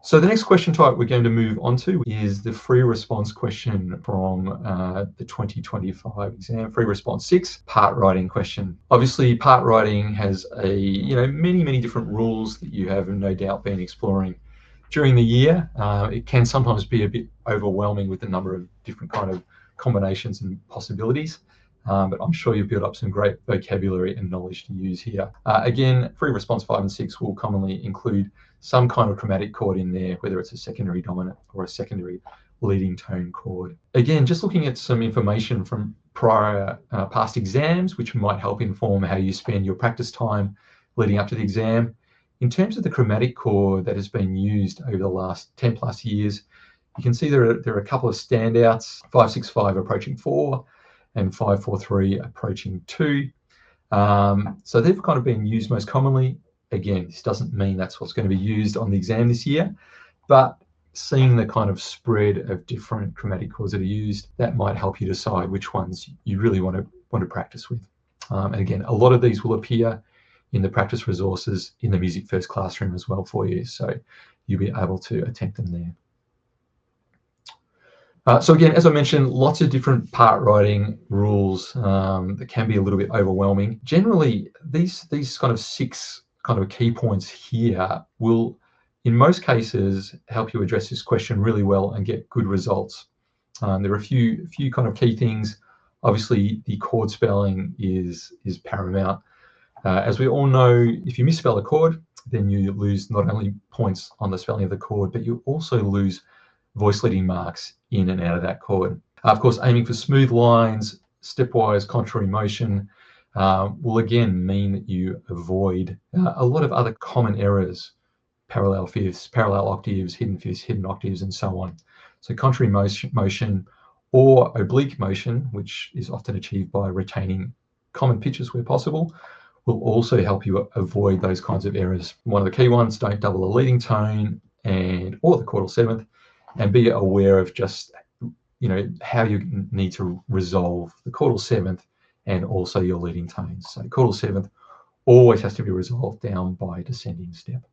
So the next question type we're going to move on to is the free response question from the 2025 exam, free response 6, part writing question. Obviously, part writing has many different rules that you have no doubt been exploring during the year. It can sometimes be a bit overwhelming with the number of different kind of combinations and possibilities. But I'm sure you've built up some great vocabulary and knowledge to use here. Again, free response 5 and 6 will commonly include some kind of chromatic chord in there, whether it's a secondary dominant or a secondary leading tone chord. Again, just looking at some information from prior past exams, which might help inform how you spend your practice time leading up to the exam. In terms of the chromatic chord that has been used over the last 10 plus years, you can see there are a couple of standouts, 565 approaching 4 and 543 approaching 2. So they've kind of been used most commonly. Again, this doesn't mean that's what's going to be used on the exam this year, but seeing the kind of spread of different chromatic chords that are used, that might help you decide which ones you really want to practice with. And again, a lot of these will appear in the practice resources in the MusicFirst classroom as well for you, so you'll be able to attempt them there. So again, as I mentioned, lots of different part writing rules that can be a little bit overwhelming. Generally, these kind of 6 kind of key points here will, in most cases, help you address this question really well and get good results. There are a few kind of key things. Obviously, the chord spelling is paramount. As we all know, if you misspell a chord, then you lose not only points on the spelling of the chord, but you also lose voice leading marks in and out of that chord. Of course, aiming for smooth lines, stepwise contrary motion will again mean that you avoid a lot of other common errors, parallel fifths, parallel octaves, hidden fifths, hidden octaves, and so on. So contrary motion or oblique motion, which is often achieved by retaining common pitches where possible, will also help you avoid those kinds of errors. One of the key ones, don't double a leading tone or the chordal seventh, and be aware of just how you need to resolve the chordal seventh and also your leading tones. So chordal seventh always has to be resolved down by descending step.